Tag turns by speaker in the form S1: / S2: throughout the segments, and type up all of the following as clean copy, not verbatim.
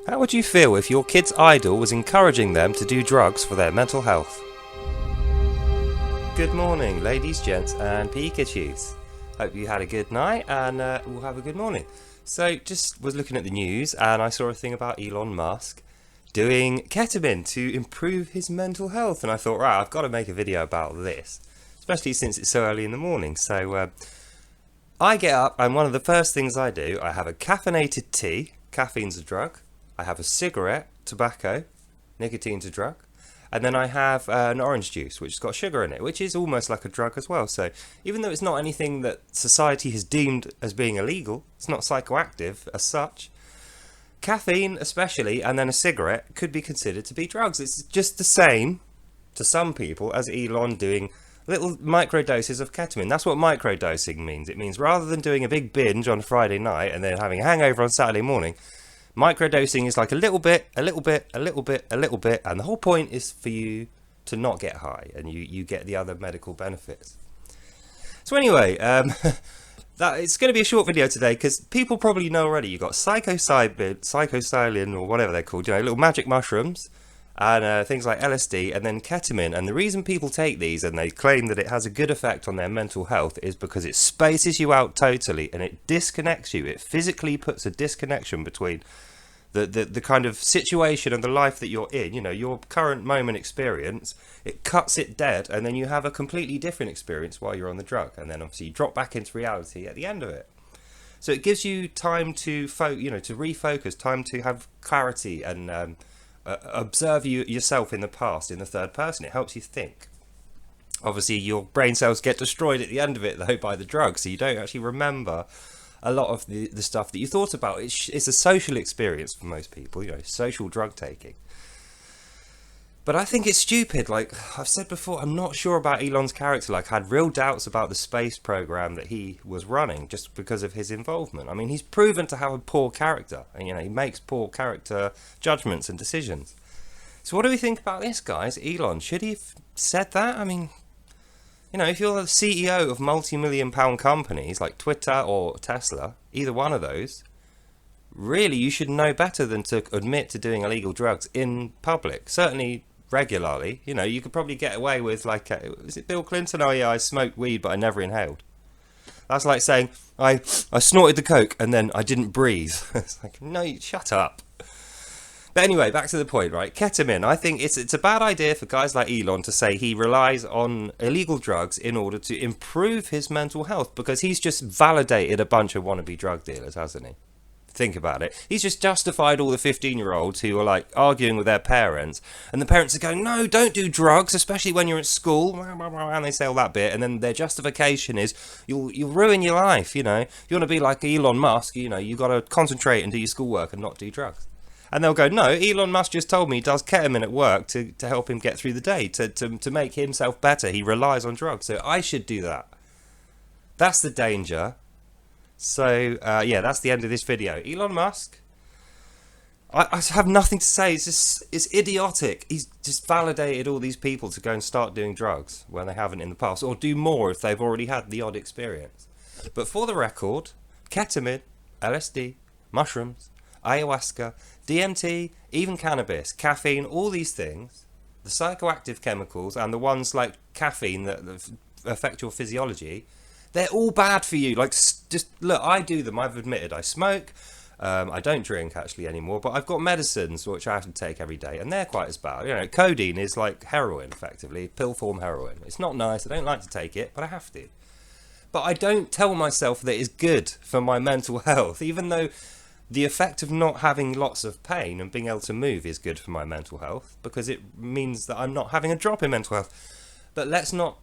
S1: How would you feel if your kid's idol was encouraging them to do drugs for their mental health? Good morning, ladies, gents, and Pikachus. Hope you had a good night and we'll have a good morning. So, just was looking at the news and I saw a thing about Elon Musk doing ketamine to improve his mental health. And I thought, right, I've got to make a video about this, especially since it's so early in the morning. So, I get up and one of the first things I do, I have a caffeinated tea. Caffeine's a drug. I have a cigarette, tobacco, nicotine's a drug. And then I have an orange juice, which has got sugar in it, which is almost like a drug as well. So even though it's not anything that society has deemed as being illegal, it's not psychoactive as such, caffeine especially, and then a cigarette could be considered to be drugs. It's just the same to some people as Elon doing little micro doses of ketamine. That's what microdosing means. It means rather than doing a big binge on Friday night and then having a hangover on Saturday morning, microdosing is like a little bit, a little bit, a little bit, a little bit, and the whole point is for you to not get high and you get the other medical benefits. So anyway, it's going to be a short video today because people probably know already. You've got psilocybin, or whatever they're called, little magic mushrooms, and things like LSD, and then ketamine. And the reason people take these and they claim that it has a good effect on their mental health is because it spaces you out totally and it disconnects you. It physically puts a disconnection between the kind of situation and the life that you're in, your current moment experience. It cuts it dead, and then you have a completely different experience while you're on the drug, and then obviously you drop back into reality at the end of it. So it gives you time to to refocus, time to have clarity and observe yourself in the past in the third person. It helps you think. Obviously your brain cells get destroyed at the end of it though by the drug, so you don't actually remember a lot of the stuff that you thought about. It's a social experience for most people, social drug taking. But I think it's stupid. Like I've said before, I'm not sure about Elon's character. I had real doubts about the space program that he was running just because of his involvement. I mean, he's proven to have a poor character, and he makes poor character judgments and decisions. So what do we think about this, guys? Elon, should he have said that? I mean, if you're the CEO of multi-million-pound companies like Twitter or Tesla, either one of those, really you should know better than to admit to doing illegal drugs in public. Certainly regularly. You could probably get away with, was it Bill Clinton? Oh yeah, I smoked weed but I never inhaled. That's like saying I snorted the coke and then I didn't breathe. It's like, no, shut up. But anyway, back to the point, right? Ketamine. I think it's a bad idea for guys like Elon to say he relies on illegal drugs in order to improve his mental health, because he's just validated a bunch of wannabe drug dealers, hasn't he? Think about it. He's just justified all the 15-year-olds who are arguing with their parents, and the parents are going, no, don't do drugs, especially when you're at school, and they say all that bit, and then their justification is you'll ruin your life. If you want to be like Elon Musk, you got to concentrate and do your schoolwork and not do drugs. And they'll go, no, Elon Musk just told me he does ketamine at work to help him get through the day, to make himself better. He relies on drugs, so I should do that. That's the danger. So, yeah, that's the end of this video. Elon Musk, I have nothing to say. It's idiotic. He's just validated all these people to go and start doing drugs when they haven't in the past, or do more if they've already had the odd experience. But for the record, ketamine, LSD, mushrooms, ayahuasca, DMT, even cannabis, caffeine, all these things, the psychoactive chemicals and the ones like caffeine that affect your physiology, they're all bad for you. Just look, I do them. I've admitted I smoke. I don't drink actually anymore, but I've got medicines which I have to take every day, and they're quite as bad. Codeine is like heroin, effectively, pill form heroin. It's not nice. I don't like to take it, but I have to. But I don't tell myself that it's good for my mental health, even though the effect of not having lots of pain and being able to move is good for my mental health, because it means that I'm not having a drop in mental health. But let's not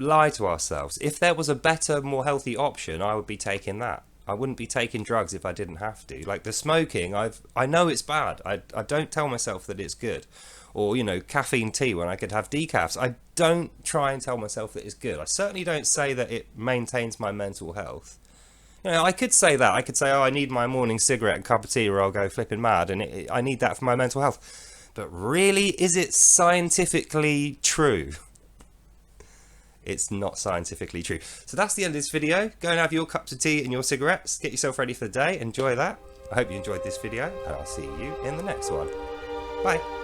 S1: lie to ourselves. If there was a better, more healthy option, I would be taking that. I wouldn't be taking drugs if I didn't have to. Like the smoking, I know it's bad. I don't tell myself that it's good. Or, caffeine tea when I could have decafs. I don't try and tell myself that it's good. I certainly don't say that it maintains my mental health. I could say that. I could say, oh, I need my morning cigarette and cup of tea or I'll go flipping mad, and I need that for my mental health. But really, is it scientifically true? It's not scientifically true. So that's the end of this video. Go and have your cups of tea and your cigarettes. Get yourself ready for the day. Enjoy that. I hope you enjoyed this video, and I'll see you in the next one. Bye.